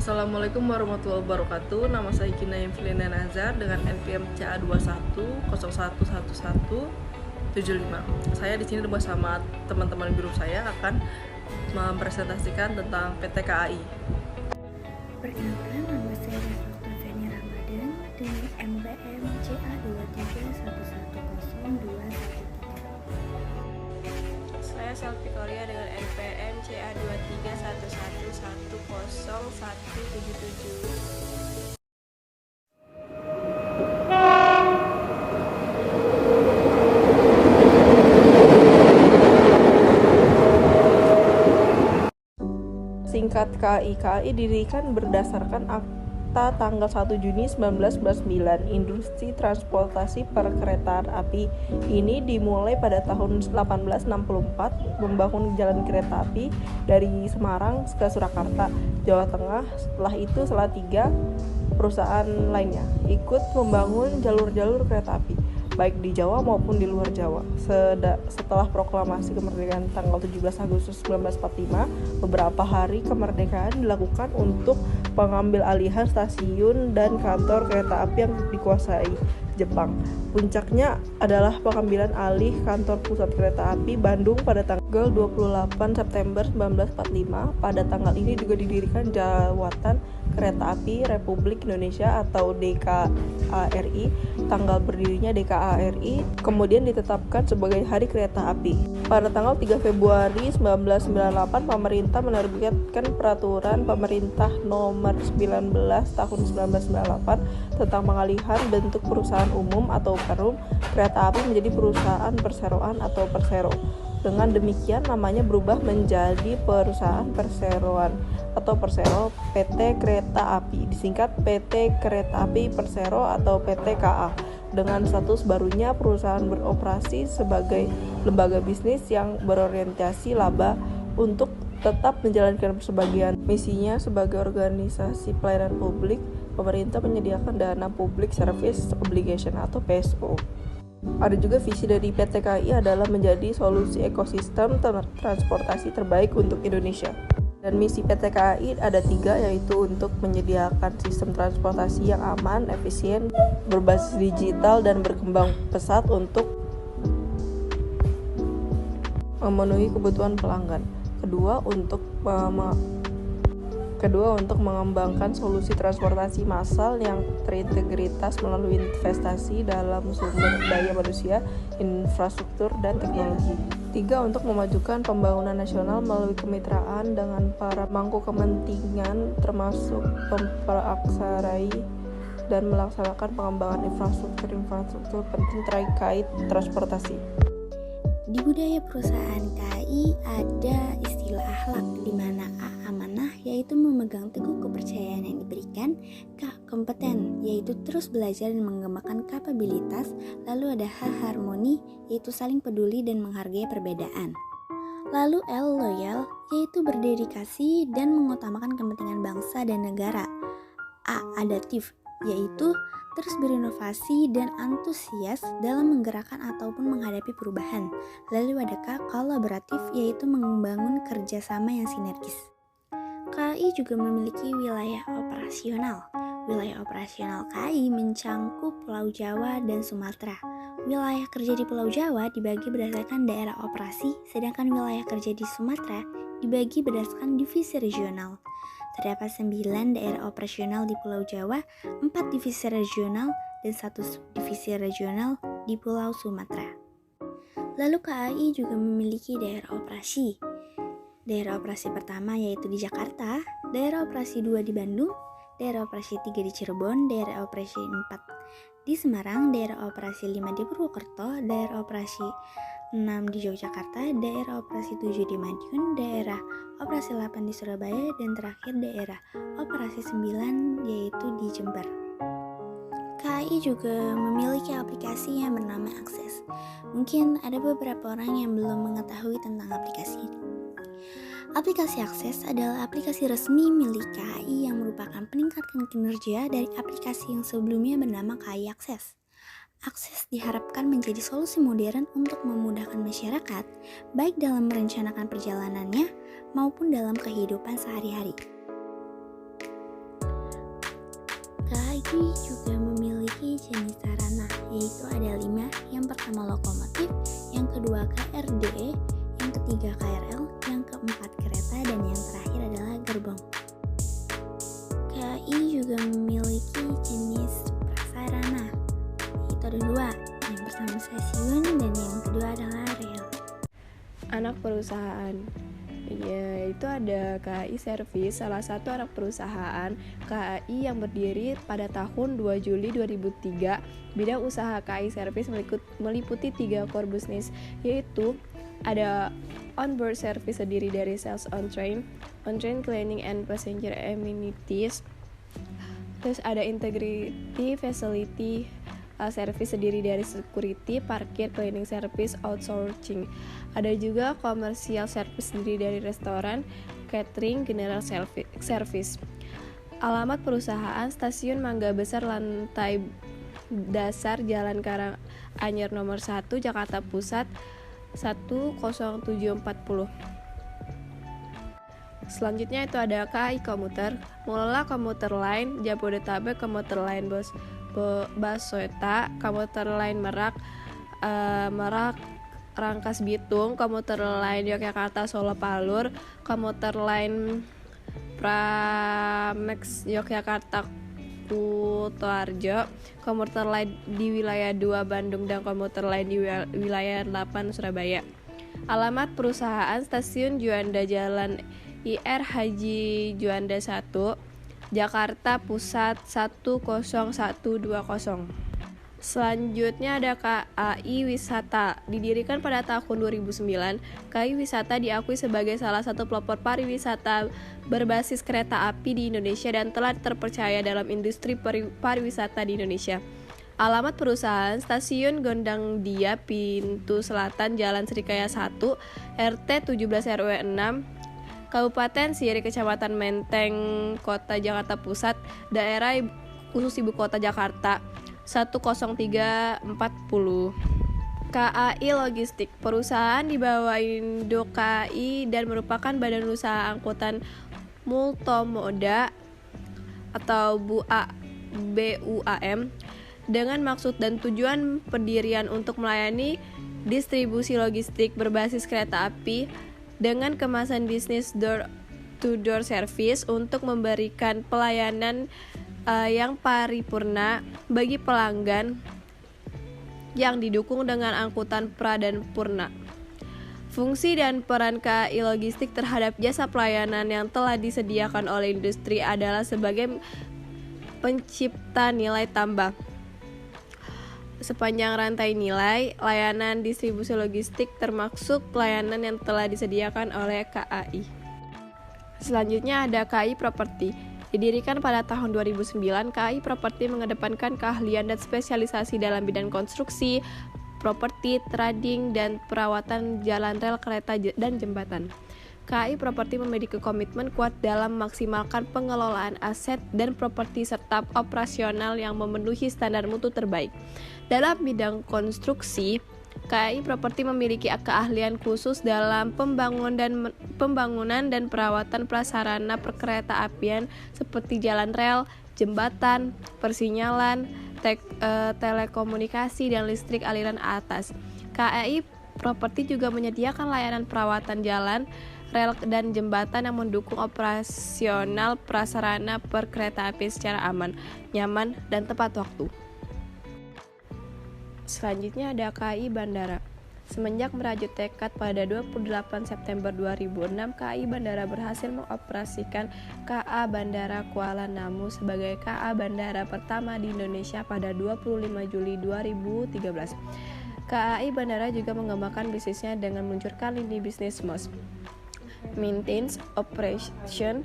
Assalamualaikum warahmatullahi wabarakatuh. Nama saya Gina Yemfilina Nazar dengan NPM CA21011175. Saya di sini bersama teman-teman grup saya akan mempresentasikan tentang PT KAI. Perkenalkan, nama saya Dr. Feni Ramadan dengan NPM CA2311102113. Saya Selvi Korea dengan NPM CA2311100177. Singkat KAI. KAI didirikan berdasarkan Akta tanggal 1 Juni 1999 Industri Transportasi Perkeretaan Api. Ini dimulai pada tahun 1864 membangun jalan kereta api dari Semarang ke Surakarta, Jawa Tengah. Setelah itu Salatiga perusahaan lainnya ikut membangun jalur-jalur kereta api baik di Jawa maupun di luar Jawa. Setelah proklamasi kemerdekaan tanggal 17 Agustus 1945, beberapa hari kemerdekaan dilakukan untuk pengambil alihan stasiun dan kantor kereta api yang dikuasai Jepang. Puncaknya adalah pengambilan alih kantor pusat kereta api Bandung pada tanggal 28 September 1945. Pada tanggal ini juga didirikan Jawatan Kereta Api Republik Indonesia atau DKARI. Tanggal berdirinya DKARI kemudian ditetapkan sebagai Hari Kereta Api. Pada tanggal 3 Februari 1998, pemerintah menerbitkan Peraturan Pemerintah Nomor 19 Tahun 1998 tentang pengalihan bentuk perusahaan umum atau perum kereta api menjadi perusahaan perseroan atau persero. Dengan demikian namanya berubah menjadi Perusahaan Perseroan atau Persero PT Kereta Api, disingkat PT Kereta Api Persero atau PT KA. Dengan status barunya perusahaan beroperasi sebagai lembaga bisnis yang berorientasi laba untuk tetap menjalankan sebagian misinya sebagai organisasi pelayanan publik. Pemerintah menyediakan dana Public Service Obligation atau PSO. Ada juga visi dari PT KAI adalah menjadi solusi ekosistem transportasi terbaik untuk Indonesia. Dan misi PT KAI ada 3, yaitu untuk menyediakan sistem transportasi yang aman, efisien, berbasis digital, dan berkembang pesat untuk memenuhi kebutuhan pelanggan. Kedua, untuk mengembangkan solusi transportasi massal yang terintegritas melalui investasi dalam sumber daya manusia, infrastruktur, dan teknologi. 3, untuk memajukan pembangunan nasional melalui kemitraan dengan para pemangku kepentingan termasuk memperaksarai dan melaksanakan pengembangan infrastruktur penting terkait transportasi. Di budaya perusahaan KAI ada istilah akhlak di mana A amanah yaitu memegang teguh kepercayaan yang diberikan, K kompeten yaitu terus belajar dan mengembangkan kapabilitas, lalu ada H harmoni yaitu saling peduli dan menghargai perbedaan. Lalu L loyal yaitu berdedikasi dan mengutamakan kepentingan bangsa dan negara. A adaptif yaitu terus berinovasi dan antusias dalam menggerakkan ataupun menghadapi perubahan. Lalu ada K kolaboratif yaitu membangun kerjasama yang sinergis. KAI juga memiliki wilayah operasional. Wilayah operasional KAI mencangkup Pulau Jawa dan Sumatera. Wilayah kerja di Pulau Jawa dibagi berdasarkan daerah operasi, sedangkan wilayah kerja di Sumatera dibagi berdasarkan divisi regional. Terdapat 9 daerah operasional di Pulau Jawa, 4 divisi regional, dan 1 divisi regional di Pulau Sumatera. Lalu KAI juga memiliki daerah operasi. Daerah operasi pertama yaitu di Jakarta, daerah operasi 2 di Bandung, daerah operasi 3 di Cirebon, daerah operasi 4 di Semarang, daerah operasi 5 di Purwokerto, daerah operasi 6 di Yogyakarta, daerah operasi 7 di Madiun, daerah operasi 8 di Surabaya, dan terakhir daerah operasi 9 yaitu di Jember. KAI juga memiliki aplikasi yang bernama Akses. Mungkin ada beberapa orang yang belum mengetahui tentang aplikasi ini. Aplikasi Akses adalah aplikasi resmi milik KAI yang merupakan peningkatan kinerja dari aplikasi yang sebelumnya bernama KAI Akses. Akses diharapkan menjadi solusi modern untuk memudahkan masyarakat, baik dalam merencanakan perjalanannya maupun dalam kehidupan sehari-hari. KAI juga memiliki jenis sarana, yaitu ada 5. Yang pertama lokomotif, yang kedua KRDE, yang ketiga KRL, yang keempat kereta, dan yang terakhir adalah gerbong. KAI juga memiliki jenis prasarana, yaitu ada 2. Yang pertama stasiun dan yang kedua adalah rel. Anak perusahaan, yaitu ada KAI Service, salah satu anak perusahaan KAI yang berdiri pada tahun 2 Juli 2003. Bidang usaha KAI Service meliputi 3 core business, yaitu ada onboard service terdiri dari sales on train cleaning and passenger amenities. Terus ada integrity facility service terdiri dari security, parkir, cleaning service, outsourcing. Ada juga commercial service terdiri dari restoran, catering, general service. Alamat perusahaan Stasiun Mangga Besar, lantai dasar, Jalan Karanganyar nomor 1, Jakarta Pusat 10740. Selanjutnya itu ada KAI Komuter, mengelola komuter lain Jabodetabek, komuter lain Basota, komuter lain Merak Rangkas Bitung, komuter lain Yogyakarta Solo Palur, komuter lain Pramex Yogyakarta Kutoarjo, komuter lain di wilayah 2 Bandung, dan komuter lain di wilayah 8 Surabaya. Alamat perusahaan Stasiun Juanda, Jalan IR Haji Juanda 1, Jakarta Pusat 10120. Selanjutnya ada KAI Wisata. Didirikan pada tahun 2009, KAI Wisata diakui sebagai salah satu pelopor pariwisata berbasis kereta api di Indonesia dan telah terpercaya dalam industri pariwisata di Indonesia. Alamat perusahaan Stasiun Gondang Dia, Pintu Selatan, Jalan Srikaya 1, RT 17 RW 6, Kabupaten Siri, Kecamatan Menteng, Kota Jakarta Pusat, Daerah Khusus Ibu Kota Jakarta 10340. KAI Logistik, perusahaan di bawah Induk KAI dan merupakan badan usaha angkutan multomoda atau BUAM dengan maksud dan tujuan pendirian untuk melayani distribusi logistik berbasis kereta api dengan kemasan bisnis door-to-door service untuk memberikan pelayanan yang paripurna bagi pelanggan yang didukung dengan angkutan pra dan purna. Fungsi dan peran KAI Logistik terhadap jasa pelayanan yang telah disediakan oleh industri adalah sebagai pencipta nilai tambah sepanjang rantai nilai layanan distribusi logistik, termasuk pelayanan yang telah disediakan oleh KAI. Selanjutnya ada KAI Properti. Didirikan pada tahun 2009, KAI Properti mengedepankan keahlian dan spesialisasi dalam bidang konstruksi, properti, trading, dan perawatan jalan rel, kereta, dan jembatan. KAI Properti memiliki komitmen kuat dalam memaksimalkan pengelolaan aset dan properti serta operasional yang memenuhi standar mutu terbaik. Dalam bidang konstruksi, KAI Properti memiliki keahlian khusus dalam pembangunan dan perawatan prasarana perkereta-apian seperti jalan rel, jembatan, persinyalan, telekomunikasi, dan listrik aliran atas. KAI Properti juga menyediakan layanan perawatan jalan, rel, dan jembatan yang mendukung operasional prasarana perkereta-apian secara aman, nyaman, dan tepat waktu. Selanjutnya ada KAI Bandara. Semenjak merajut tekad pada 28 September 2006, KAI Bandara berhasil mengoperasikan KA Bandara Kuala Namu sebagai KA Bandara pertama di Indonesia pada 25 Juli 2013. KAI Bandara juga mengembangkan bisnisnya dengan meluncurkan lini bisnis MOS, Maintenance, Operation,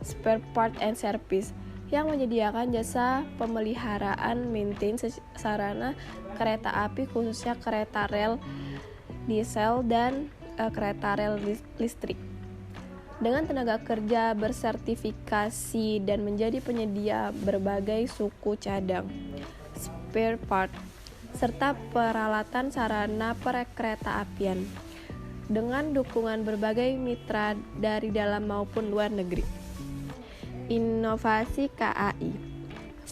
Spare Part and Service, yang menyediakan jasa pemeliharaan maintenance sarana kereta api, khususnya kereta rel diesel dan kereta rel listrik. Dengan tenaga kerja bersertifikasi dan menjadi penyedia berbagai suku cadang, spare part, serta peralatan sarana perkereta apian, dengan dukungan berbagai mitra dari dalam maupun luar negeri. Inovasi KAI.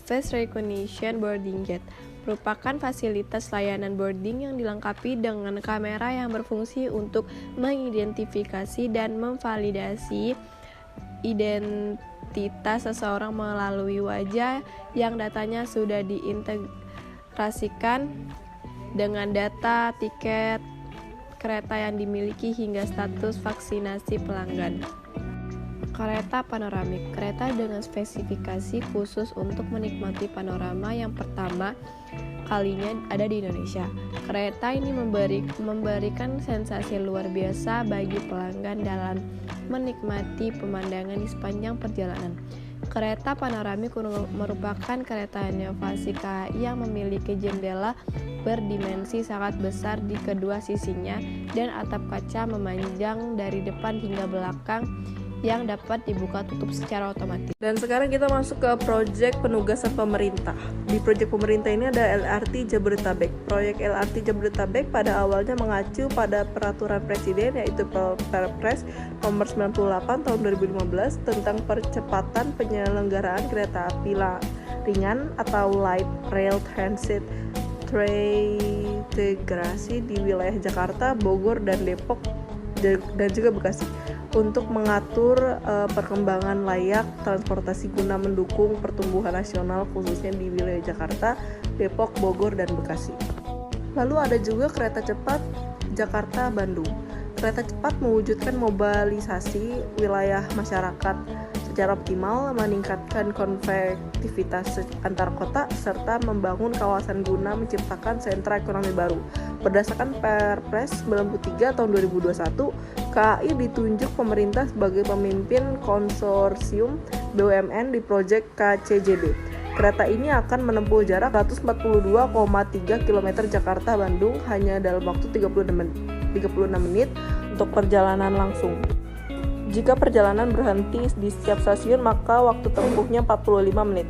Face Recognition Boarding Gate merupakan fasilitas layanan boarding yang dilengkapi dengan kamera yang berfungsi untuk mengidentifikasi dan memvalidasi identitas seseorang melalui wajah yang datanya sudah diintegrasikan dengan data tiket kereta yang dimiliki hingga status vaksinasi pelanggan. Kereta panoramik, kereta dengan spesifikasi khusus untuk menikmati panorama yang pertama kalinya ada di Indonesia. Kereta ini memberikan sensasi luar biasa bagi pelanggan dalam menikmati pemandangan di sepanjang perjalanan. Kereta panoramik merupakan kereta inovasi KAI yang memiliki jendela berdimensi sangat besar di kedua sisinya dan atap kaca memanjang dari depan hingga belakang yang dapat dibuka tutup secara otomatis. Dan sekarang kita masuk ke proyek penugasan pemerintah. Di proyek pemerintah ini ada LRT Jabodetabek. Proyek LRT Jabodetabek pada awalnya mengacu pada peraturan presiden yaitu Perpres nomor 98 tahun 2015 tentang percepatan penyelenggaraan kereta api ringan atau light rail transit terintegrasi di wilayah Jakarta, Bogor, dan Depok dan juga Bekasi untuk mengatur perkembangan layak transportasi guna mendukung pertumbuhan nasional khususnya di wilayah Jakarta, Depok, Bogor, dan Bekasi. Lalu ada juga kereta cepat Jakarta-Bandung. Kereta cepat mewujudkan mobilisasi wilayah masyarakat secara optimal, meningkatkan konektivitas antar kota, serta membangun kawasan guna menciptakan sentra ekonomi baru. Berdasarkan Perpres 93 tahun 2021, KAI ditunjuk pemerintah sebagai pemimpin konsorsium BUMN di proyek KCJB. Kereta ini akan menempuh jarak 142,3 km Jakarta-Bandung hanya dalam waktu 36 menit untuk perjalanan langsung. Jika perjalanan berhenti di setiap stasiun, maka waktu tempuhnya 45 menit.